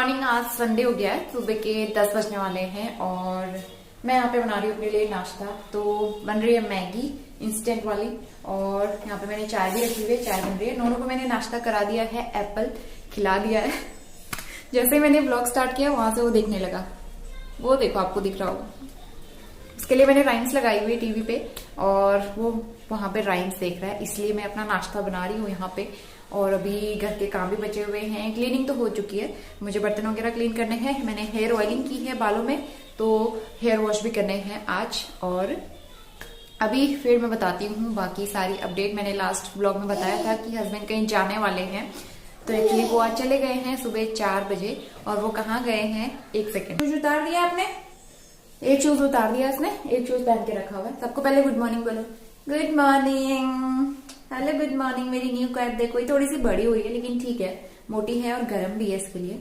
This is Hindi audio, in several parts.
मॉर्निंग। आज संडे हो गया है, सुबह के 10 बजने वाले हैं और मैं यहाँ पे बना रही हूँ अपने लिए नाश्ता। तो बन रही है मैगी इंस्टेंट वाली और यहाँ पे मैंने चाय भी रखी हुई है, चाय बन रही है। नोनू को मैंने नाश्ता करा दिया है, एप्पल खिला दिया है। जैसे ही मैंने ब्लॉग स्टार्ट किया वहां से वो देखने लगा, वो देखो आपको दिख रहा होगा। उसके लिए मैंने राइम्स लगाई हुई टीवी पे और वो वहां पे राइम्स देख रहा है, इसलिए मैं अपना नाश्ता बना रही हूँ यहाँ पे। और अभी घर के काम भी बचे हुए हैं, क्लीनिंग तो हो चुकी है, मुझे बर्तन वगैरह क्लीन करने हैं। मैंने हेयर ऑयलिंग की है बालों में, तो हेयर वॉश भी करने हैं आज। और अभी फिर मैं बताती हूँ बाकी सारी अपडेट। मैंने लास्ट ब्लॉग में बताया था कि हस्बैंड कहीं जाने वाले हैं, तो एक्चुअली वो आज चले गए हैं सुबह 4 बजे। और वो कहाँ गए हैं, एक सेकेंड। शूज उतार दिया आपने, एक शूज उतार दिया इसने, एक शूज पहन के रखा हुआ है। सबको पहले गुड मॉर्निंग बोलो। Good morning, hello good morning. मेरी न्यू कैप देखो, ये थोड़ी सी बड़ी हुई है लेकिन ठीक है, मोटी है और गर्म भी है इसके लिए।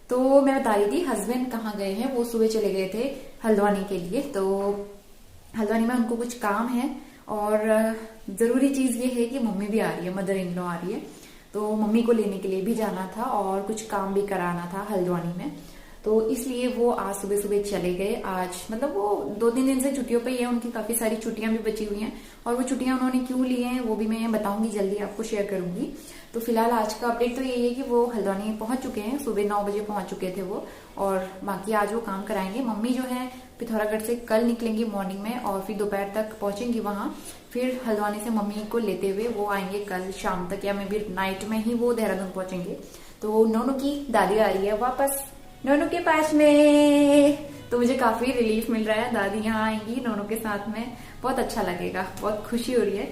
तो मैं बता रही थी हस्बैंड कहाँ गए हैं। वो सुबह चले गए थे हल्द्वानी के लिए, तो हल्द्वानी में उनको कुछ काम है और जरूरी चीज ये है कि मम्मी भी आ रही है, मदर इन लॉ आ रही है, तो मम्मी को लेने के लिए भी जाना था और कुछ काम भी कराना था हल्द्वानी में। तो इसलिए वो आज सुबह सुबह चले गए। आज मतलब वो 2-3 दिन से छुट्टियों पे ही है, उनकी काफी सारी छुट्टियां भी बची हुई हैं और वो छुट्टियां उन्होंने क्यों ली हैं वो भी मैं बताऊंगी, जल्दी आपको शेयर करूंगी। तो फिलहाल आज का अपडेट तो यही है कि वो हल्द्वानी पहुंच चुके हैं, सुबह 9 बजे पहुंच चुके थे वो। और बाकी आज वो काम कराएंगे। मम्मी जो है पिथौरागढ़ से कल निकलेंगी मॉर्निंग में और फिर दोपहर तक पहुंचेंगी वहां। फिर हल्द्वानी से मम्मी को लेते हुए वो आएंगे कल शाम तक, या मे भी नाइट में ही वो देहरादून पहुंचेंगे। तो नोनू की दादी आ रही है वापस नोनू के पास में, तो मुझे काफी रिलीफ मिल रहा है। दादी यहाँ आएंगी नोनू के साथ में, बहुत अच्छा लगेगा, बहुत खुशी हो रही है।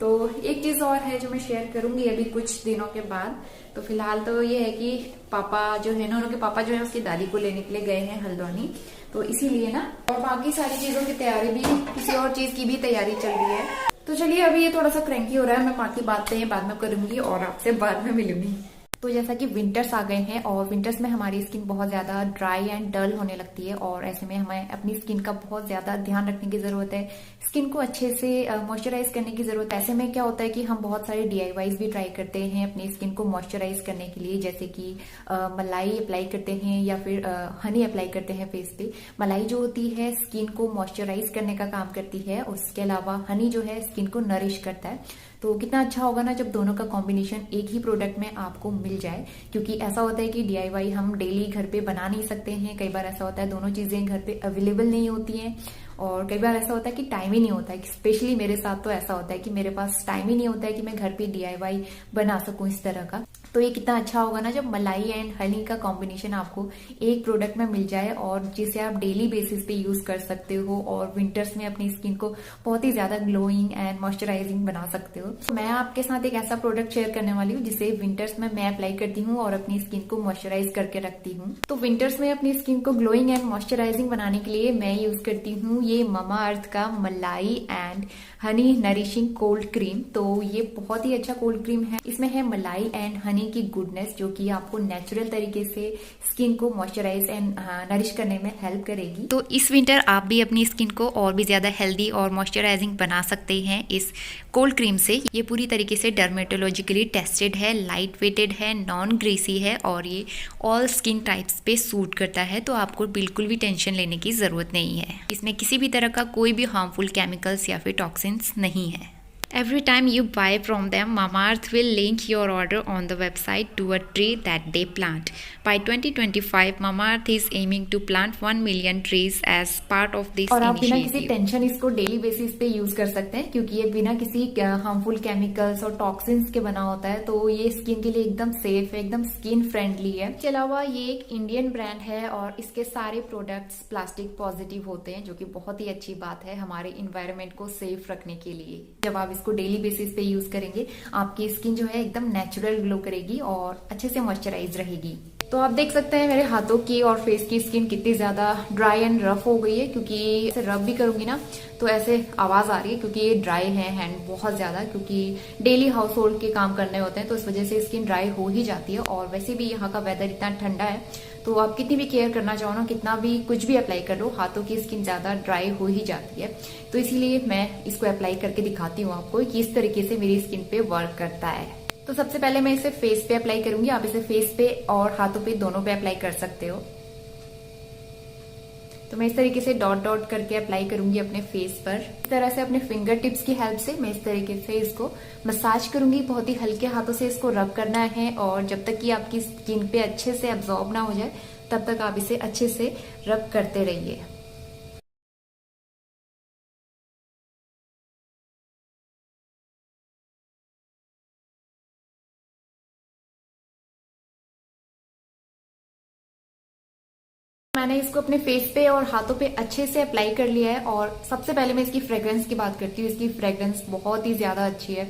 तो एक चीज और है जो मैं शेयर करूंगी अभी कुछ दिनों के बाद। तो फिलहाल तो ये है कि पापा जो है, नोनू के पापा जो है उसकी दादी को लेने के लिए गए हैं हल्द्वानी, तो इसीलिए ना। और बाकी सारी चीजों की तैयारी भी, किसी और चीज की भी तैयारी चल रही है। तो चलिए, अभी ये थोड़ा सा क्रैंकी हो रहा है, मैं बाकी बातें बाद में करूंगी और आपसे बाद में मिलूंगी। तो जैसा कि विंटर्स आ गए हैं और विंटर्स में हमारी स्किन बहुत ज्यादा ड्राई एंड डल होने लगती है और ऐसे में हमें अपनी स्किन का बहुत ज्यादा ध्यान रखने की जरूरत है, स्किन को अच्छे से मॉइस्चराइज करने की जरूरत है। ऐसे में क्या होता है कि हम बहुत सारे DIYs भी ट्राई करते हैं अपनी स्किन को मॉइस्चराइज करने के लिए, जैसे कि मलाई अप्लाई करते हैं या फिर हनी अप्लाई करते हैं फेस पे। मलाई जो होती है स्किन को मॉइस्चराइज करने का काम करती है, उसके अलावा हनी जो है स्किन को नरिश करता है। तो कितना अच्छा होगा ना जब दोनों का कॉम्बिनेशन एक ही प्रोडक्ट में आपको मिल जाए, क्योंकि ऐसा होता है कि DIY हम डेली घर पे बना नहीं सकते हैं। कई बार ऐसा होता है दोनों चीजें घर पे अवेलेबल नहीं होती हैं और कई बार ऐसा होता है कि टाइम ही नहीं होता है। स्पेशली मेरे साथ तो ऐसा होता है कि मेरे पास टाइम ही नहीं होता है कि मैं घर पे DIY बना सकूं इस तरह का। तो ये कितना अच्छा होगा ना जब मलाई एंड हनी का कॉम्बिनेशन आपको एक प्रोडक्ट में मिल जाए और जिसे आप डेली बेसिस पे यूज कर सकते हो और विंटर्स में अपनी स्किन को बहुत ही ज्यादा ग्लोइंग एंड मॉइस्चराइजिंग बना सकते हो। तो मैं आपके साथ एक ऐसा प्रोडक्ट शेयर करने वाली हूँ जिसे विंटर्स में मैं अप्लाई करती हूँ और अपनी स्किन को मॉइस्चराइज करके रखती हूँ। तो विंटर्स में अपनी स्किन को ग्लोइंग एंड मॉइस्चराइजिंग बनाने के लिए मैं यूज करती हूँ ये ममा अर्थ का मलाई and honey nourishing cold cream. तो ये बहुत ही अच्छा कोल्ड क्रीम है, इसमें है मलाई एंड हनी की गुडनेस जो कि आपको नेचुरल तरीके से स्किन को मॉइस्चराइज एंड नरिश करने में हेल्प करेगी। तो इस विंटर आप भी अपनी स्किन को और भी ज्यादा हेल्दी और मॉइस्चराइजिंग बना सकते हैं इस कोल्ड क्रीम से। ये पूरी तरीके से डर्मेटोलॉजिकली टेस्टेड है, लाइट वेटेड है, नॉन ग्रीसी है और ये ऑल स्किन टाइप्स पे सूट करता है। तो आपको बिल्कुल भी टेंशन लेने की जरूरत नहीं है, इसमें किसी भी तरह का कोई भी हार्मफुल केमिकल्स या फिर टॉक्सिन्स नहीं है। Every time you buy from them, Mamaearth will link your order on the website to a tree that they plant. By 2025, Mamaearth is aiming to plant 1 million trees as part of this और आप बिना initiative. किसी टेंशन इसको डेली बेसिस पे यूज कर सकते हैं, क्योंकि ये बिना किसी हार्मफुल केमिकल्स और टॉक्सिन्स के बना होता है। तो ये स्किन के लिए एकदम सेफ है, एकदम स्किन फ्रेंडली है। इसके अलावा ये एक इंडियन ब्रांड है और इसके सारे प्रोडक्ट्स प्लास्टिक पॉजिटिव होते हैं, जो कि बहुत ही अच्छी बात है हमारे इन्वायरमेंट को सेफ रखने के लिए। जब आप इसको डेली बेसिस पे यूज करेंगे आपकी स्किन जो है एकदम नेचुरल ग्लो करेगी और अच्छे से मॉइस्चराइज रहेगी। तो आप देख सकते हैं मेरे हाथों की और फेस की स्किन कितनी ज्यादा ड्राई एंड रफ हो गई है, क्योंकि इसे रब भी करूंगी ना तो ऐसे आवाज आ रही है, क्योंकि ये ड्राई है हैंड बहुत ज्यादा, क्योंकि डेली हाउस होल्ड के काम करने होते हैं तो इस वजह से स्किन ड्राई हो ही जाती है। और वैसे भी यहाँ का वेदर इतना ठंडा है, तो आप कितनी भी केयर करना चाहो ना, कितना भी कुछ भी अप्लाई कर लो, हाथों की स्किन ज्यादा ड्राई हो ही जाती है। तो इसीलिए मैं इसको अप्लाई करके दिखाती हूँ आपको कि इस तरीके से मेरी स्किन पे वर्क करता है। तो सबसे पहले मैं इसे फेस पे अप्लाई करूंगी। आप इसे फेस पे और हाथों पे दोनों पे अप्लाई कर सकते हो। तो मैं इस तरीके से डॉट डॉट करके अप्लाई करूंगी अपने फेस पर। इस तरह से अपने फिंगर टिप्स की हेल्प से मैं इस तरीके से इसको मसाज करूंगी। बहुत ही हल्के हाथों से इसको रब करना है और जब तक कि आपकी स्किन पे अच्छे से एब्जॉर्ब ना हो जाए तब तक आप इसे अच्छे से रब करते रहिए। मैंने इसको अपने फेस पे और हाथों पे अच्छे से अप्लाई कर लिया है। और सबसे पहले मैं इसकी फ्रेग्रेंस की बात करती हूँ। इसकी फ्रेग्रेंस बहुत ही ज्यादा अच्छी है,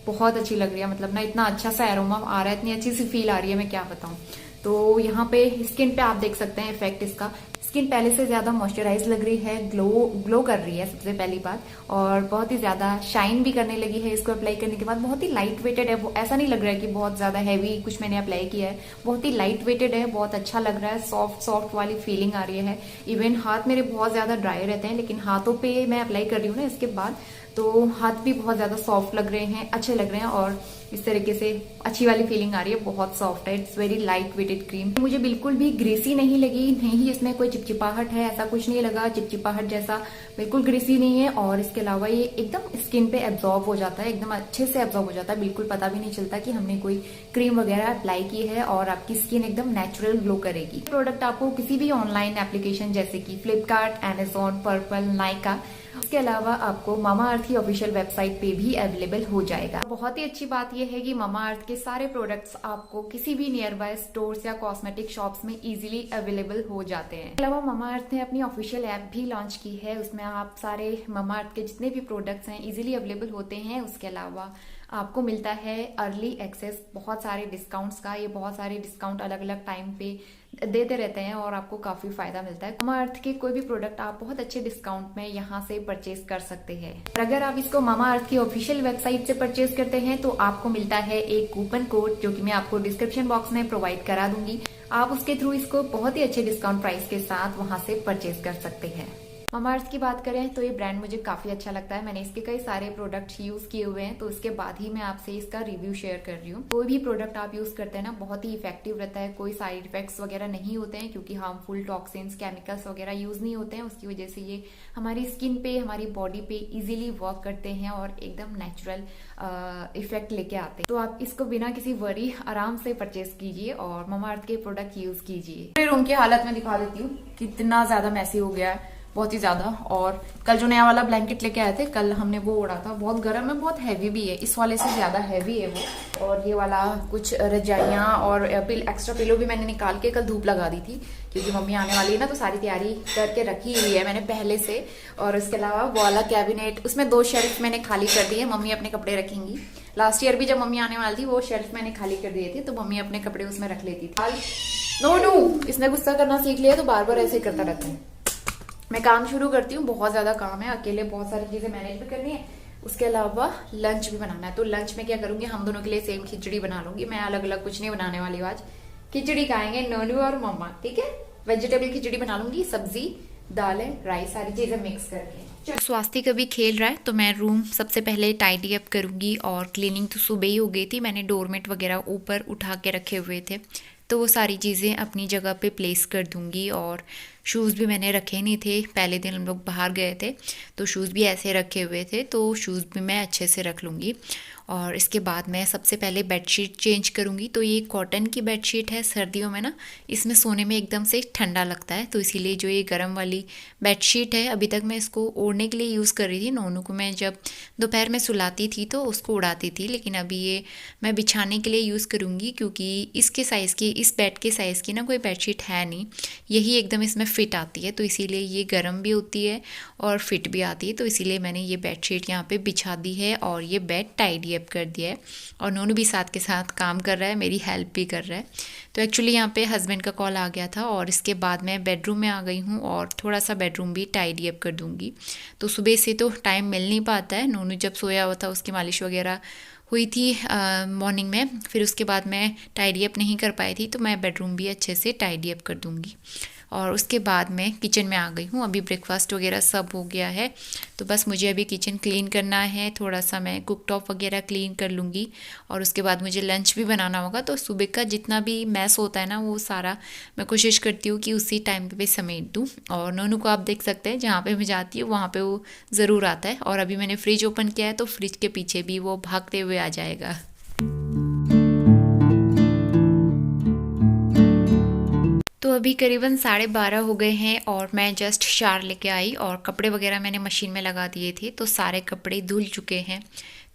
बहुत अच्छी लग रही है। मतलब ना इतना अच्छा सा एरोमा आ रहा है, इतनी अच्छी सी फील आ रही है, मैं क्या बताऊं। तो यहाँ पे स्किन पे आप देख सकते हैं इफेक्ट इसका। स्किन पहले से ज्यादा मॉइस्चराइज लग रही है, ग्लो ग्लो कर रही है सबसे पहली बात, और बहुत ही ज्यादा शाइन भी करने लगी है इसको अप्लाई करने के बाद। बहुत ही लाइट वेटेड है, वो ऐसा नहीं लग रहा है कि बहुत ज्यादा हैवी कुछ मैंने अप्लाई किया है। बहुत ही लाइट वेटेड है, बहुत अच्छा लग रहा है, सॉफ्ट सॉफ्ट वाली फीलिंग आ रही है। इवन हाथ मेरे बहुत ज्यादा ड्राई रहते हैं, लेकिन हाथों पे मैं अप्लाई कर रही हूँ ना इसके बाद, तो हाथ भी बहुत ज्यादा सॉफ्ट लग रहे हैं, अच्छे लग रहे हैं और इस तरीके से अच्छी वाली फीलिंग आ रही है। बहुत सॉफ्ट है, it's very light weighted cream. मुझे बिल्कुल भी ग्रीसी नहीं लगी, नहीं ही इसमें कोई चिपचिपाहट है, ऐसा कुछ नहीं लगा चिपचिपाहट जैसा, बिल्कुल ग्रीसी नहीं है। और इसके अलावा ये एकदम स्किन पे एब्जॉर्ब हो जाता है, एकदम अच्छे से एब्जॉर्ब हो जाता है। बिल्कुल पता भी नहीं चलता कि हमने कोई क्रीम वगैरह अप्लाई की है और आपकी स्किन एकदम नेचुरल ग्लो करेगी। प्रोडक्ट आपको किसी भी ऑनलाइन एप्लीकेशन जैसे कि फ्लिपकार्ट, एमेजॉन, पर्पल, नाइका, इसके अलावा आपको मामा अर्थ की ऑफिशियल वेबसाइट पे भी अवेलेबल हो जाएगा। बहुत ही अच्छी बात यह है कि मामा अर्थ के सारे प्रोडक्ट्स आपको किसी भी नियर बाय स्टोर्स या कॉस्मेटिक शॉप्स में इजीली अवेलेबल हो जाते हैं। इसके अलावा मामा अर्थ ने अपनी ऑफिशियल ऐप भी लॉन्च की है, उसमें आप सारे मामा अर्थ के जितने भी प्रोडक्ट्स हैं इजीली अवेलेबल होते हैं। उसके अलावा आपको मिलता है अर्ली एक्सेस बहुत सारे डिस्काउंट्स का। ये बहुत सारे डिस्काउंट अलग अलग टाइम पे देते रहते हैं और आपको काफी फायदा मिलता है। मामा अर्थ के कोई भी प्रोडक्ट आप बहुत अच्छे डिस्काउंट में यहाँ से परचेज कर सकते हैं। अगर आप इसको मामा अर्थ की ऑफिशियल वेबसाइट से परचेज करते हैं तो आपको मिलता है एक कूपन कोड, जो कि मैं आपको डिस्क्रिप्शन बॉक्स में प्रोवाइड करा दूंगी। आप उसके थ्रू इसको बहुत ही अच्छे डिस्काउंट प्राइस के साथ वहां से परचेज कर सकते हैं। मामा अर्थ की बात करें तो ये ब्रांड मुझे काफी अच्छा लगता है। मैंने इसके कई सारे प्रोडक्ट्स यूज किए हुए हैं, तो उसके बाद ही मैं आपसे इसका रिव्यू शेयर कर रही हूँ। कोई भी प्रोडक्ट आप यूज करते हैं ना, बहुत ही इफेक्टिव रहता है, कोई साइड इफेक्ट्स वगैरह नहीं होते हैं, क्योंकि हार्मफुल टॉक्सिन्स, केमिकल्स वगैरह यूज नहीं होते हैं। उसकी वजह से ये हमारी स्किन पे, हमारी बॉडी पे इजिली वर्क करते हैं और एकदम नेचुरल इफेक्ट लेके आते हैं। तो आप इसको बिना किसी वरी आराम से परचेज कीजिए और मामा अर्थ के प्रोडक्ट यूज कीजिए। रूम की हालत में दिखा देती हूँ, कितना ज्यादा मैसी हो गया है, बहुत ही ज्यादा। और कल जो नया वाला ब्लैंकेट लेके आए थे, कल हमने वो ओढ़ा था, बहुत गर्म है, बहुत हैवी भी है, इस वाले से ज्यादा हैवी है वो। और ये वाला कुछ रजाइयां और एक्स्ट्रा पिलो भी मैंने निकाल के कल धूप लगा दी थी, क्योंकि मम्मी आने वाली है ना, तो सारी तैयारी करके रखी हुई है मैंने पहले से। और इसके अलावा वो वाला कैबिनेट, उसमें 2 शेल्फ मैंने खाली कर दिए, मम्मी अपने कपड़े रखेंगी। लास्ट ईयर भी जब मम्मी आने वाली थी वो शेल्फ मैंने खाली कर दिए थे, तो मम्मी अपने कपड़े उसमें रख लेती थी। नो, इसने गुस्सा करना सीख लिया तो बार बार ऐसे करता रहता है। मैं काम शुरू करती हूँ, बहुत ज्यादा काम है, अकेले बहुत सारी चीजें मैनेज भी करनी है, उसके अलावा लंच भी बनाना है। तो लंच में क्या करूंगी, हम दोनों के लिए सेम खिचड़ी बना लूंगी। मैं अलग अलग कुछ नहीं बनाने वाली हूँ आज, खिचड़ी खाएंगे नोनू और मम्मा, ठीक है। वेजिटेबल खिचड़ी बना लूंगी, सब्जी, दालें, राइस, सारी चीजें मिक्स करके। स्वास्थ्य कभी खेल रहा है तो मैं रूम सबसे पहले टाइडी अप करूंगी। और क्लीनिंग तो सुबह ही हो गई थी, मैंने डोरमेट वगैरह ऊपर उठा के रखे हुए थे, तो वो सारी चीज़ें अपनी जगह पे प्लेस कर दूंगी। और शूज़ भी मैंने रखे नहीं थे, पहले दिन हम लोग बाहर गए थे तो शूज़ भी ऐसे रखे हुए थे, तो शूज़ भी मैं अच्छे से रख लूँगी। और इसके बाद मैं सबसे पहले बेडशीट चेंज करूँगी। तो ये कॉटन की बेडशीट है, सर्दियों में ना इसमें सोने में एकदम से ठंडा लगता है, तो इसीलिए जो ये गर्म वाली बेडशीट है, अभी तक मैं इसको ओढ़ने के लिए यूज़ कर रही थी। नोनू को मैं जब दोपहर में सुलाती थी तो उसको उड़ाती थी, लेकिन अभी ये मैं बिछाने के लिए यूज़ करूँगी, क्योंकि इसके साइज़ की, इस बेड के साइज़ की ना कोई बेडशीट है नहीं, यही एकदम इसमें फिट आती है। तो इसीलिए ये गर्म भी होती है और फिट भी आती है, तो इसीलिए मैंने ये बेडशीट यहाँ पे बिछा दी है और ये बेड टाइडी अप कर दिया है। और नोनू भी साथ के साथ काम कर रहा है, मेरी हेल्प भी कर रहा है। तो एक्चुअली यहाँ पे हस्बैंड का कॉल आ गया था और इसके बाद मैं बेडरूम में आ गई हूँ और थोड़ा सा बेडरूम भी टाइडी अप कर दूँगी। तो सुबह से तो टाइम मिल नहीं पाता है, नोनू जब सोया हुआ था उसकी मालिश वगैरह हुई थी मॉर्निंग में, फिर उसके बाद मैं टाइडी अप नहीं कर पाई थी, तो मैं बेडरूम भी अच्छे से टाइडी अप कर दूँगी। और उसके बाद मैं किचन में आ गई हूँ। अभी ब्रेकफास्ट वगैरह सब हो गया है, तो बस मुझे अभी किचन क्लीन करना है, थोड़ा सा मैं कुकटॉप वगैरह क्लीन कर लूँगी और उसके बाद मुझे लंच भी बनाना होगा। तो सुबह का जितना भी मैस होता है ना, वो सारा मैं कोशिश करती हूँ कि उसी टाइम पे समेट दूँ। और नोनू को आप देख सकते हैं, जहाँ पे मैं जाती हूँ वहाँ पे वो ज़रूर आता है। और अभी मैंने फ्रिज ओपन किया है, तो फ्रिज के पीछे भी वो भागते हुए आ जाएगा। तो अभी करीबन 12:30 हो गए हैं और मैं जस्ट शावर लेके आई और कपड़े वगैरह मैंने मशीन में लगा दिए थे, तो सारे कपड़े धुल चुके हैं।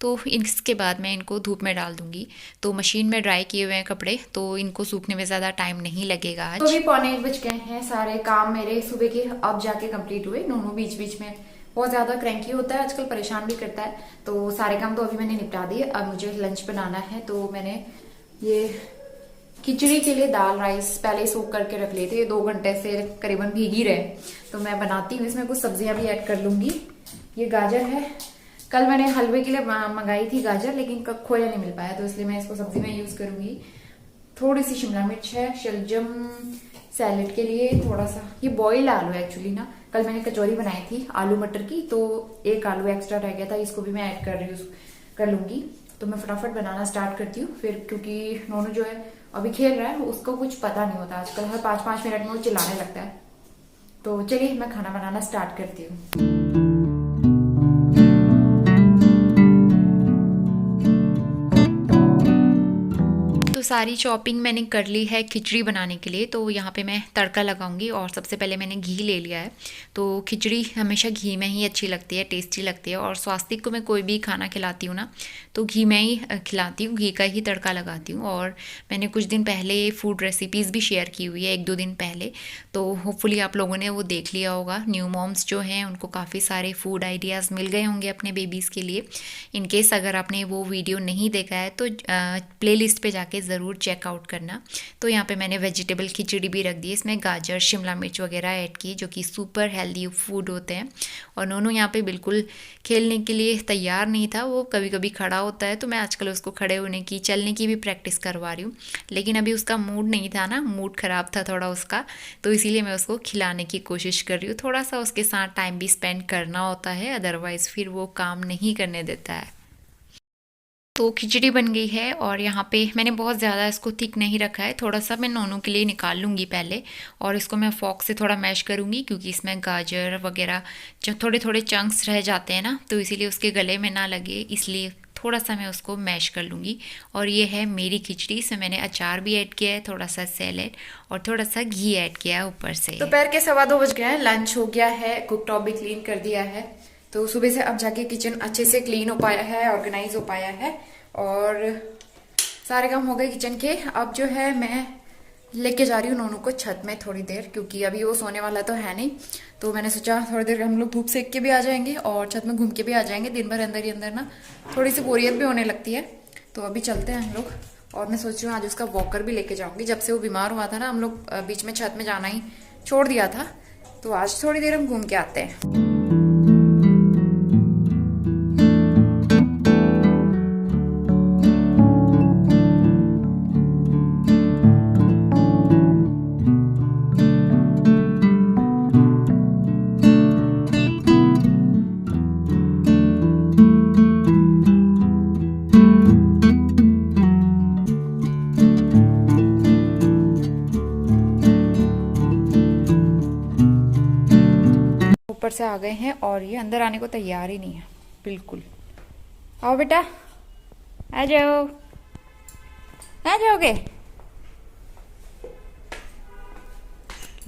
तो इसके बाद मैं इनको धूप में डाल दूंगी। तो मशीन में ड्राई किए हुए हैं कपड़े, तो इनको सूखने में ज़्यादा टाइम नहीं लगेगा आज। तो अभी 7:45 बज गए हैं, सारे काम मेरे सुबह के अब जाके कंप्लीट हुए। नोनू बीच बीच में बहुत ज़्यादा क्रैंकी होता है आजकल, परेशान भी करता है। तो सारे काम तो अभी मैंने निपटा दिए। अब मुझे लंच बनाना है, तो मैंने ये खिचड़ी के लिए दाल राइस पहले सोक करके रख लिए थे, 2 घंटे से करीबन भीग ही रहे। तो मैं बनाती हूँ, इसमें कुछ सब्जियां भी ऐड कर लूंगी। ये गाजर है, कल मैंने हलवे के लिए मंगाई थी गाजर, लेकिन खोया नहीं मिल पाया, तो इसलिए मैं इसको सब्जी में यूज करूंगी। थोड़ी सी शिमला मिर्च है, शलजम सैलेड के लिए थोड़ा सा, ये बॉइल्ड आलू है एक्चुअली ना, कल मैंने कचौरी बनाई थी आलू मटर की, तो एक आलू एक्स्ट्रा रह गया था, इसको भी मैं ऐड कर लूंगी। तो मैं फटाफट बनाना स्टार्ट करती हूँ फिर, क्योंकि नोनू जो है अभी खेल रहा है, उसको कुछ पता नहीं होता आजकल, हर 5-5 मिनट में वो चिल्लाने लगता है। तो चलिए मैं खाना बनाना स्टार्ट करती हूँ। तो सारी शॉपिंग मैंने कर ली है खिचड़ी बनाने के लिए। तो यहाँ पे मैं तड़का लगाऊंगी और सबसे पहले मैंने घी ले लिया है। तो खिचड़ी हमेशा घी में ही अच्छी लगती है, टेस्टी लगती है। और स्वास्तिक को मैं कोई भी खाना खिलाती हूँ ना, तो घी में ही खिलाती हूँ, घी का ही तड़का लगाती हूँ। और मैंने कुछ दिन पहले फूड रेसिपीज़ भी शेयर की हुई है, 1-2 दिन पहले, तो होपफुली आप लोगों ने वो देख लिया होगा। न्यू मॉम्स जो हैं उनको काफ़ी सारे फूड आइडियाज़ मिल गए होंगे अपने बेबीज़ के लिए। इनकेस अगर आपने वो वीडियो नहीं देखा है तो प्लेलिस्ट पे जाके ज़रूर चेकआउट करना। तो यहाँ पे मैंने वेजिटेबल खिचड़ी भी रख दी, इसमें गाजर शिमला मिर्च वगैरह ऐड की, जो कि सुपर हेल्दी फूड होते हैं। और नोनू यहाँ पे बिल्कुल खेलने के लिए तैयार नहीं था, वो कभी कभी खड़ा होता है, तो मैं आजकल उसको खड़े होने की, चलने की भी प्रैक्टिस करवा रही हूँ। लेकिन अभी उसका मूड नहीं था ना, मूड ख़राब था थोड़ा उसका, तो इसीलिए मैं उसको खिलाने की कोशिश कर रही हूँ। थोड़ा सा उसके साथ टाइम भी स्पेंड करना होता है, अदरवाइज़ फिर वो काम नहीं करने देता है। तो खिचड़ी बन गई है और यहाँ पे मैंने बहुत ज़्यादा इसको थिक नहीं रखा है, थोड़ा सा मैं नोनू के लिए निकाल लूँगी पहले। और इसको मैं फॉक से थोड़ा मैश करूँगी, क्योंकि इसमें गाजर वगैरह जो थोड़े थोड़े चंक्स रह जाते हैं ना, तो इसीलिए उसके गले में ना लगे, इसलिए थोड़ा सा मैं उसको मैश कर लूँगी। और ये है मेरी खिचड़ी, इसमें मैंने अचार भी ऐड किया है, थोड़ा सा सैलेड और थोड़ा सा घी ऐड किया है ऊपर से। दोपहर के 2:15 बज गए हैं, लंच हो गया है, कुकटॉप भी क्लीन कर दिया है। तो सुबह से अब जाके किचन अच्छे से क्लीन हो पाया है, ऑर्गेनाइज हो पाया है और सारे काम हो गए किचन के। अब जो है मैं लेके जा रही हूँ नोनू को छत में थोड़ी देर, क्योंकि अभी वो सोने वाला तो है नहीं। तो मैंने सोचा थोड़ी देर हम लोग धूप सेक के भी आ जाएंगे और छत में घूम के भी आ जाएंगे। दिन भर अंदर ही अंदर ना थोड़ी सी बोरियत भी होने लगती है, तो अभी चलते हैं हम लोग। और मैं सोच रही हूँ आज उसका वॉकर भी लेके जाऊंगी। जब से वो बीमार हुआ था ना, हम लोग बीच में छत में जाना ही छोड़ दिया था, तो आज थोड़ी देर हम घूम के आते हैं। ऊपर से आ गए हैं और ये अंदर आने को तैयार ही नहीं है बिल्कुल। आओ बेटा, आ जाओ, आ जाओगे,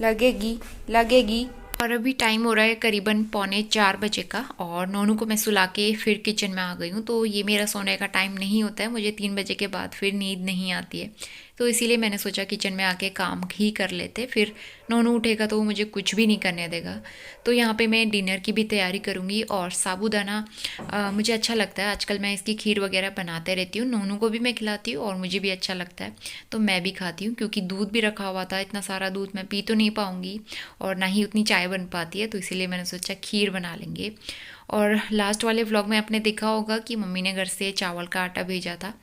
लगेगी लगेगी। और अभी टाइम हो रहा है करीबन 3:45 बजे का और नोनू को मैं सुला के फिर किचन में आ गई हूँ। तो ये मेरा सोने का टाइम नहीं होता है, मुझे 3 बजे के बाद फिर नींद नहीं आती है, तो इसीलिए मैंने सोचा किचन में आके काम ही कर लेते, फिर नोनू उठेगा तो वो मुझे कुछ भी नहीं करने देगा। तो यहाँ पे मैं डिनर की भी तैयारी करूँगी। और साबूदाना मुझे अच्छा लगता है, आजकल मैं इसकी खीर वगैरह बनाते रहती हूँ, नोनू को भी मैं खिलाती हूँ और मुझे भी अच्छा लगता है, तो मैं भी खाती हूँ। क्योंकि दूध भी रखा हुआ था, इतना सारा दूध मैं पी तो नहीं पाऊँगी और ना ही उतनी चाय बन पाती है, तो इसीलिए मैंने सोचा खीर बना लेंगे। और लास्ट वाले व्लॉग में आपने देखा होगा कि मम्मी ने घर से चावल का आटा भेजा था,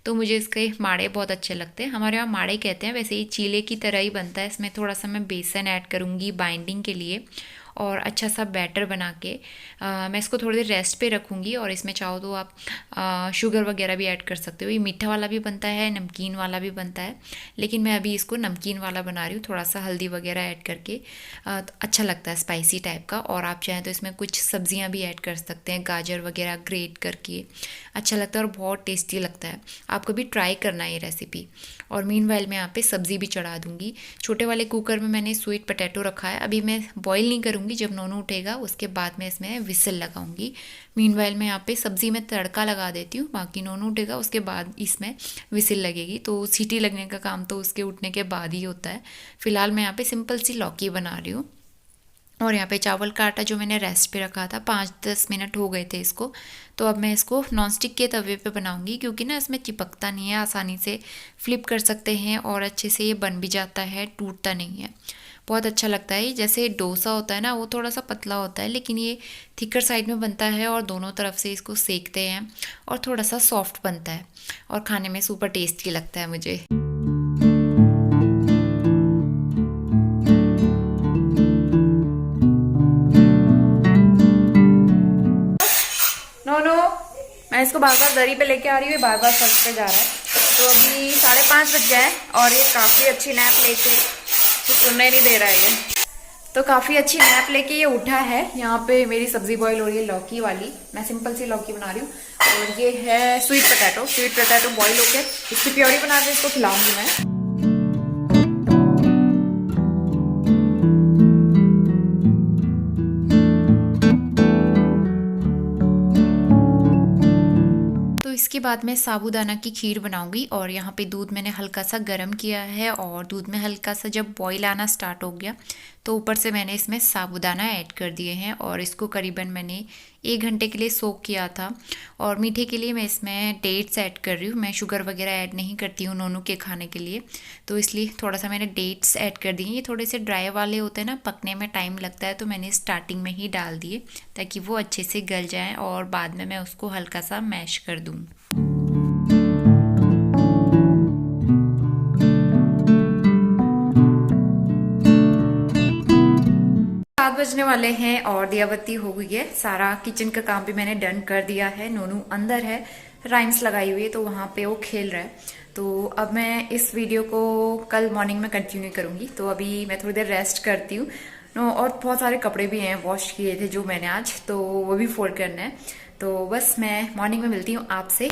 तो मुझे इसके माड़े बहुत अच्छे लगते हैं। हमारे यहाँ माड़े कहते हैं, वैसे ही चीले की तरह ही बनता है। इसमें थोड़ा सा मैं बेसन ऐड करूँगी बाइंडिंग के लिए और अच्छा सा बैटर बना के मैं इसको थोड़ी देर रेस्ट पे रखूँगी। और इसमें चाहो तो आप शुगर वगैरह भी ऐड कर सकते हो। ये मीठा वाला भी बनता है, नमकीन वाला भी बनता है, लेकिन मैं अभी इसको नमकीन वाला बना रही हूँ, थोड़ा सा हल्दी वगैरह ऐड करके। तो अच्छा लगता है स्पाइसी टाइप का। और आप चाहें तो इसमें कुछ सब्जियाँ भी ऐड कर सकते हैं, गाजर वगैरह ग्रेट करके, अच्छा लगता है और बहुत टेस्टी लगता है। आप कभी ट्राई करना ये रेसिपी। और मीनवाइल मैं यहाँ पे सब्ज़ी भी चढ़ा दूँगी। छोटे वाले कुकर में मैंने स्वीट पोटैटो रखा है, अभी मैं बॉईल नहीं करूँगी, जब नोनू उठेगा उसके बाद मैं इसमें विसल लगाऊंगी। मीनवाइल मैं यहाँ पे सब्ज़ी में तड़का लगा देती हूँ, बाकी नोनू उठेगा उसके बाद इसमें विसल लगेगी। तो सीटी लगने का काम तो उसके उठने के बाद ही होता है। फिलहाल मैं यहाँ पे सिंपल सी लौकी बना रही हूँ। और यहाँ पे चावल का आटा जो मैंने रेस्ट पे रखा था, 5-10 मिनट हो गए थे इसको, तो अब मैं इसको नॉनस्टिक के तवे पे बनाऊंगी, क्योंकि ना इसमें चिपकता नहीं है, आसानी से फ्लिप कर सकते हैं और अच्छे से ये बन भी जाता है, टूटता नहीं है, बहुत अच्छा लगता है। जैसे डोसा होता है ना, वो थोड़ा सा पतला होता है, लेकिन ये थिकर साइड में बनता है और दोनों तरफ से इसको सेकते हैं और थोड़ा सा सॉफ्ट बनता है और खाने में सुपर टेस्टी लगता है मुझे। नो मैं इसको बार बार दरी पे लेके आ रही हूँ, बार बार फर्श पे जा रहा है। तो अभी 5:30 बज गए और ये काफ़ी अच्छी नैप लेके तो सुनने नहीं दे रहा है ये। तो काफ़ी अच्छी नैप लेके ये उठा है। यहाँ पे मेरी सब्जी बॉईल हो रही है लौकी वाली, मैं सिंपल सी लौकी बना रही हूँ। और ये है स्वीट पोटैटो बॉईल होके इसकी प्योरी बना के इसको खिलाऊंगी मैं। इसके बाद मैं साबूदाना की खीर बनाऊंगी। और यहाँ पे दूध मैंने हल्का सा गर्म किया है और दूध में हल्का सा जब बॉईल आना स्टार्ट हो गया तो ऊपर से मैंने इसमें साबूदाना ऐड कर दिए हैं और इसको करीबन मैंने 1 घंटे के लिए सोक किया था। और मीठे के लिए मैं इसमें डेट्स ऐड कर रही हूँ, मैं शुगर वगैरह ऐड नहीं करती हूँ नोनू के खाने के लिए, तो इसलिए थोड़ा सा मैंने डेट्स ऐड कर दिए। ये थोड़े से ड्राई वाले होते हैं ना, पकने में टाइम लगता है, तो मैंने स्टार्टिंग में ही डाल दिए ताकि वो अच्छे से गल जाएँ और बाद में मैं उसको हल्का सा मैश कर दूँ। 7 बजने वाले हैं और दिया बत्ती हो गई है। सारा किचन का काम भी मैंने डन कर दिया है। नोनू अंदर है, राइम्स लगाई हुई है, तो वहाँ पे वो खेल रहा है। तो अब मैं इस वीडियो को कल मॉर्निंग में कंटिन्यू करूँगी। तो अभी मैं थोड़ी देर रेस्ट करती हूँ। और बहुत सारे कपड़े भी हैं वॉश किए थे जो मैंने आज, तो वो भी फोल्ड करना है। तो बस मैं मॉर्निंग में मिलती हूँ आपसे।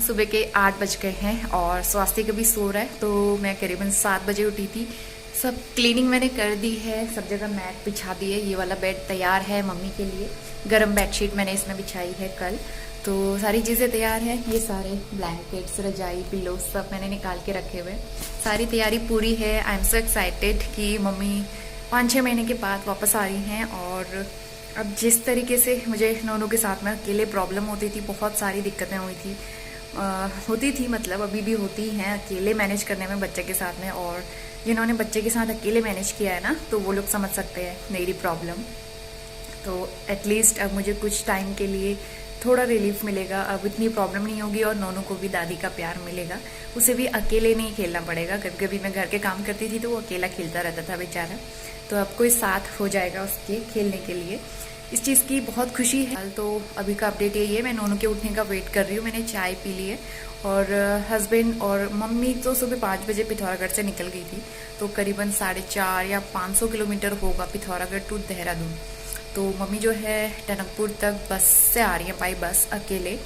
सुबह के 8 बज गए हैं और स्वास्थ्य कभी सो रहा है, तो मैं करीबन 7 बजे उठी थी। सब क्लीनिंग मैंने कर दी है, सब जगह मैट बिछा दी है। ये वाला बेड तैयार है मम्मी के लिए, गरम बेडशीट मैंने इसमें बिछाई है कल, तो सारी चीज़ें तैयार हैं। ये सारे ब्लैंकेट्स, रजाई, पिलो सब मैंने निकाल के रखे हुए, सारी तैयारी पूरी है। आई एम सो एक्साइटेड कि मम्मी 5-6 महीने के बाद वापस आ रही हैं। और अब जिस तरीके से मुझे नोनू के साथ में अकेले प्रॉब्लम होती थी, बहुत सारी दिक्कतें होती थी, मतलब अभी भी होती हैं अकेले मैनेज करने में बच्चे के साथ में। और जिन्होंने बच्चे के साथ अकेले मैनेज किया है ना, तो वो लोग समझ सकते हैं मेरी प्रॉब्लम। तो एटलीस्ट अब मुझे कुछ टाइम के लिए थोड़ा रिलीफ मिलेगा, अब इतनी प्रॉब्लम नहीं होगी और नोनू को भी दादी का प्यार मिलेगा। उसे भी अकेले नहीं खेलना पड़ेगा। कभी कभी मैं घर के काम करती थी तो वो अकेला खेलता रहता था बेचारा, तो अब कोई साथ हो जाएगा उसके खेलने के लिए। इस चीज़ की बहुत खुशी है। तो अभी का अपडेट यही है, मैं नोनू के उठने का वेट कर रही हूँ। मैंने चाय पी ली है और हस्बैंड और मम्मी तो सुबह 5 बजे पिथौरागढ़ से निकल गई थी, तो करीबन 4.5 या 500 किलोमीटर होगा पिथौरागढ़ टू देहरादून। तो मम्मी जो है टनकपुर तक बस से आ रही है, बाई बस अकेले,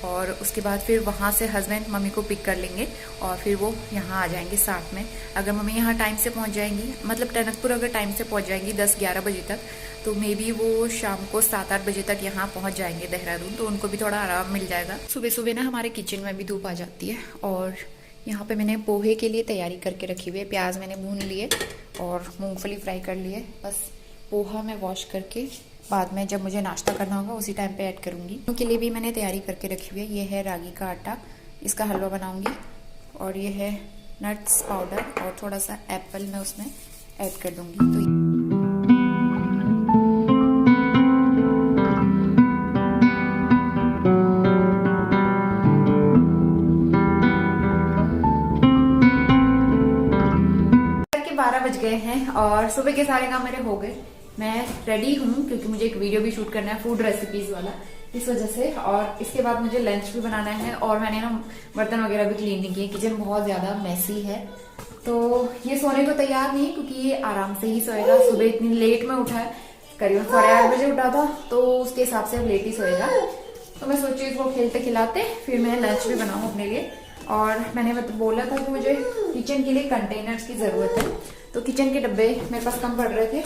और उसके बाद फिर वहाँ से हस्बैंड मम्मी को पिक कर लेंगे और फिर वो यहाँ आ जाएंगे साथ में। अगर मम्मी यहाँ टाइम से पहुँच जाएंगी, मतलब टनकपुर अगर टाइम से पहुँच जाएंगी 10-11 बजे तक, तो मे बी वो शाम को 7-8 बजे तक यहाँ पहुँच जाएंगे देहरादून, तो उनको भी थोड़ा आराम मिल जाएगा। सुबह सुबह ना हमारे किचन में भी धूप आ जाती है और यहाँ पे मैंने पोहे के लिए तैयारी करके रखी हुई है। प्याज मैंने भून लिए और मूंगफली फ्राई कर लिए। बस पोहा मैं वॉश करके बाद में जब मुझे नाश्ता करना होगा उसी टाइम पे ऐड करूँगी। उनके लिए भी मैंने तैयारी करके रखी हुई है। ये है रागी का आटा, इसका हलवा बनाऊँगी। और ये है नट्स पाउडर और थोड़ा सा एप्पल मैं उसमें ऐड कर दूँगी। तो बज गए हैं और सुबह के सारे काम मेरे हो गए। मैं रेडी हूँ क्योंकि मुझे एक वीडियो भी शूट करना है फूड रेसिपीज वाला, इस वजह से। और इसके बाद मुझे लंच भी बनाना है और मैंने ना बर्तन वगैरह भी क्लीन नहीं किए। किचन बहुत ज्यादा मैसी है। तो ये सोने को तैयार नहीं है क्योंकि ये आराम से ही सोएगा। सुबह इतनी लेट में उठा है, करीबन 8:30 बजे उठा था, तो उसके हिसाब से अब लेट ही सोएगा। तो मैं सोची इसको खेलते खिलाते फिर मैं लंच भी बनाऊँ अपने लिए। और मैंने बोला था कि मुझे किचन के लिए कंटेनर्स की जरूरत है, तो किचन के डब्बे मेरे पास कम पड़ रहे थे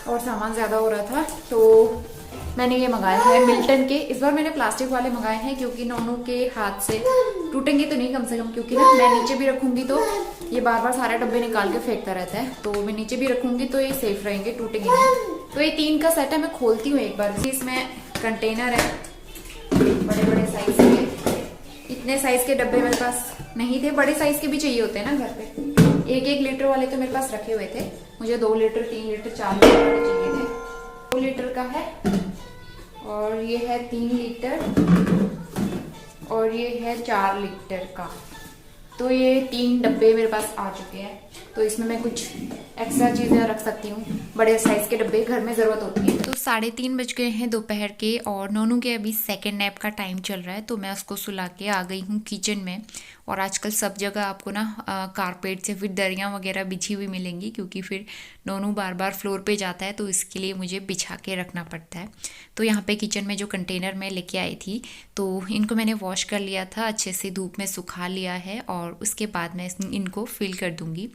और सामान ज्यादा हो रहा था, तो मैंने ये मंगाया है मिल्टन के। इस बार मैंने प्लास्टिक वाले मंगाए हैं क्योंकि नोनू के हाथ से टूटेंगे तो नहीं कम से कम, क्योंकि ना मैं नीचे भी रखूंगी तो ये बार बार सारे डब्बे निकाल के फेंकता रहता है। तो मैं नीचे भी रखूंगी तो ये सेफ रहेंगे, टूटेंगे नहीं। तो ये 3 का सेट है, मैं खोलती हूँ एक बार। इसमें कंटेनर है बड़े बड़े साइज के। इतने साइज के डब्बे मेरे पास नहीं थे, बड़े साइज के भी चाहिए होते हैं ना घर पे। 1-1 लीटर वाले तो मेरे पास रखे हुए थे। मुझे 2 लीटर, 3 लीटर, 4 लीटर वाले चाहिए थे। 2 लीटर का है और ये है 3 लीटर और ये है 4 लीटर का। तो ये 3 डब्बे मेरे पास आ चुके हैं। तो इसमें मैं कुछ एक्स्ट्रा चीजें रख सकती हूँ। बड़े साइज के डब्बे घर में जरूरत होती है। तो 3:30 बज गए हैं दोपहर के और नोनू के अभी सेकंड नैप का टाइम चल रहा है। तो मैं उसको सुला के आ गई हूँ किचन में। और आजकल सब जगह आपको ना कारपेट से फिर दरियाँ वगैरह बिछी हुई मिलेंगी, क्योंकि फिर नोनू बार बार फ्लोर पे जाता है तो इसके लिए मुझे बिछा के रखना पड़ता है। तो यहाँ पे किचन में जो कंटेनर मैं लेके आई थी तो इनको मैंने वॉश कर लिया था, अच्छे से धूप में सुखा लिया है और उसके बाद मैं इनको फिल कर दूँगी।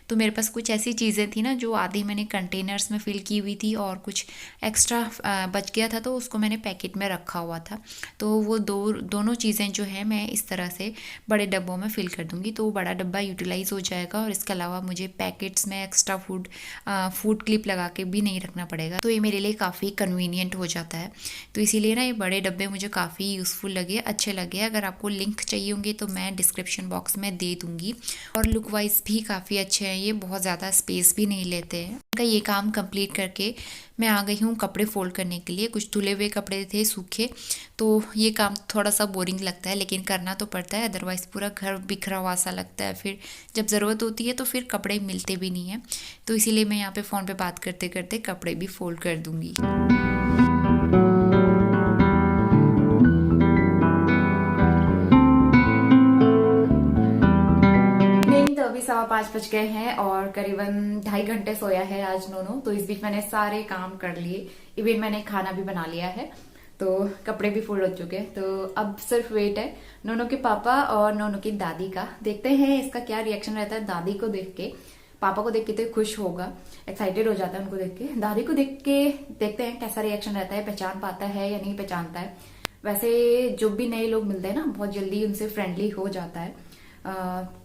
तो मेरे पास कुछ ऐसी चीज़ें थी ना जो आधी मैंने कंटेनर्स में फिल की हुई थी और कुछ एक्स्ट्रा बच गया था तो उसको मैंने पैकेट में रखा हुआ था। तो वो दोनों चीज़ें जो है मैं इस तरह से बड़े डब्बों में फिल कर दूंगी, तो बड़ा डब्बा यूटिलाइज हो जाएगा। और इसके अलावा मुझे पैकेट्स में एक्स्ट्रा फूड क्लिप लगा के भी नहीं रखना पड़ेगा। तो ये मेरे लिए काफ़ी कन्वीनियंट हो जाता है। तो इसीलिए ना ये बड़े डब्बे मुझे काफ़ी यूज़फुल लगे, अच्छे लगे। अगर आपको लिंक चाहिए होंगे तो मैं डिस्क्रिप्शन बॉक्स में दे दूँगी। और लुक वाइज भी काफ़ी अच्छे हैं, ये बहुत ज़्यादा स्पेस भी नहीं लेते हैं। इनका ये काम कंप्लीट करके मैं आ गई हूँ कपड़े फोल्ड करने के लिए। कुछ धुले हुए कपड़े थे सूखे, तो ये काम थोड़ा सा बोरिंग लगता है लेकिन करना तो पड़ता है, अदरवाइज़ पूरा घर बिखरा हुआ सा लगता है। फिर जब ज़रूरत होती है तो फिर कपड़े मिलते भी नहीं हैं। तो इसीलिए मैं यहाँ पे फ़ोन पे बात करते करते कपड़े भी फोल्ड कर दूँगी। अभी 5:15 बज गए हैं और करीबन 2.5 घंटे सोया है आज नोनू। तो इस बीच मैंने सारे काम कर लिए, इवन मैंने खाना भी बना लिया है, तो कपड़े भी फोल्ड हो चुके हैं। तो अब सिर्फ वेट है नोनू के पापा और नोनू की दादी का। देखते हैं इसका क्या रिएक्शन रहता है। दादी को देख के, पापा को देख के तो खुश होगा, एक्साइटेड हो जाता है उनको देख के। दादी को देख के देखते हैं कैसा रिएक्शन रहता है, पहचान पाता है या नहीं पहचानता है। वैसे जो भी नए लोग मिलते हैं ना बहुत जल्दी उनसे फ्रेंडली हो जाता है।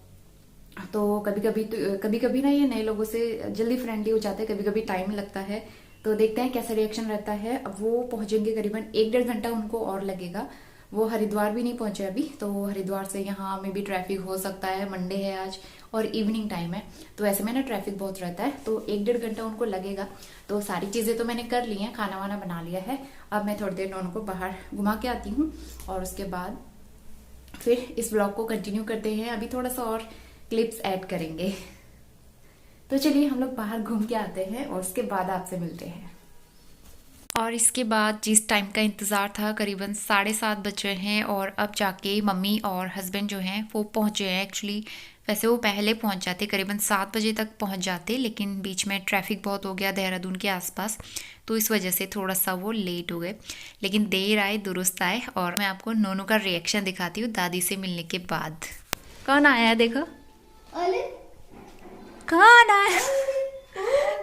तो कभी कभी ना ये नए लोगों से जल्दी फ्रेंडली हो जाते हैं, कभी कभी टाइम लगता है। तो देखते हैं कैसा रिएक्शन रहता है। अब वो पहुंचेंगे करीबन 1-1.5 घंटा उनको और लगेगा। वो हरिद्वार भी नहीं पहुंचे अभी, तो हरिद्वार से यहाँ में भी ट्रैफिक हो सकता है। मंडे है आज और इवनिंग टाइम है, तो ऐसे में ना ट्रैफिक बहुत रहता है। तो 1-1.5 घंटा उनको लगेगा। तो सारी चीजें तो मैंने कर ली हैं, खाना वाना बना लिया है। अब मैं थोड़ी देर उनको बाहर घुमा के आती हूँ और उसके बाद फिर इस ब्लॉग को कंटिन्यू करते हैं। अभी थोड़ा सा और क्लिप्स ऐड करेंगे। तो चलिए हम लोग बाहर घूम के आते हैं और उसके बाद आपसे मिलते हैं। और इसके बाद जिस टाइम का इंतज़ार था करीबन 7:30 बज रहे हैं और अब जाके मम्मी और हस्बैंड जो हैं वो पहुंचे हैं। एक्चुअली वैसे वो पहले पहुंच जाते, करीबन 7 बजे तक पहुंच जाते, लेकिन बीच में ट्रैफिक बहुत हो गया देहरादून के आसपास, तो इस वजह से थोड़ा सा वो लेट हो गए। लेकिन देर आए दुरुस्त आए। और मैं आपको नोनू का रिएक्शन दिखाती हूँ दादी से मिलने के बाद। कौन आया है देखो, कौन आया?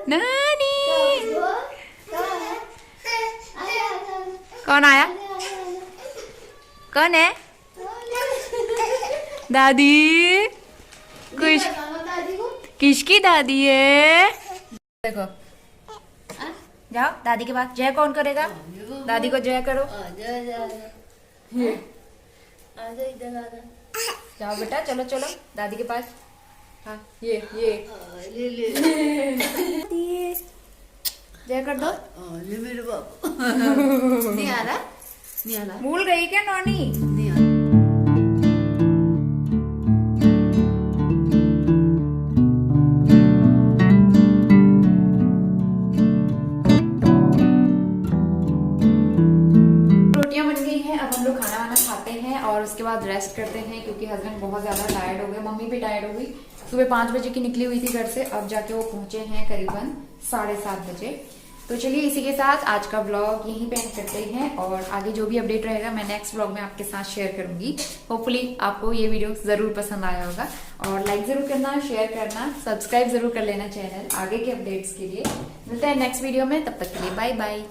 नानी कौन आया? कौन है? दादी कुछ किसकी दादी है? देखो जाओ दादी के पास। जय कौन करेगा? दादी को जय करो। जाओ बेटा, चलो चलो दादी के पास। हाँ ये जय कर दो। ये मेरे बाप नहीं आ रहा, नहीं आ रहा, भूल गई क्या नौनी? नहीं आ रहा। रोटियां बन गई हैं, अब हम लोग खाना वाना खाते हैं और उसके बाद रेस्ट करते हैं क्योंकि हस्बैंड बहुत ज्यादा टायर्ड हो गए, मम्मी भी टायर्ड हो गई। सुबह 5 बजे की निकली हुई थी घर से, अब जाके वो पहुंचे हैं करीबन 7:30 बजे। तो चलिए इसी के साथ आज का ब्लॉग यहीं पे एंड करते हैं और आगे जो भी अपडेट रहेगा मैं नेक्स्ट ब्लॉग में आपके साथ शेयर करूंगी। होपफुली आपको ये वीडियो जरूर पसंद आया होगा और लाइक जरूर करना, शेयर करना, सब्सक्राइब जरूर कर लेना चैनल आगे के अपडेट्स के लिए। मिलते हैं नेक्स्ट वीडियो में, तब तक के लिए बाय बाय।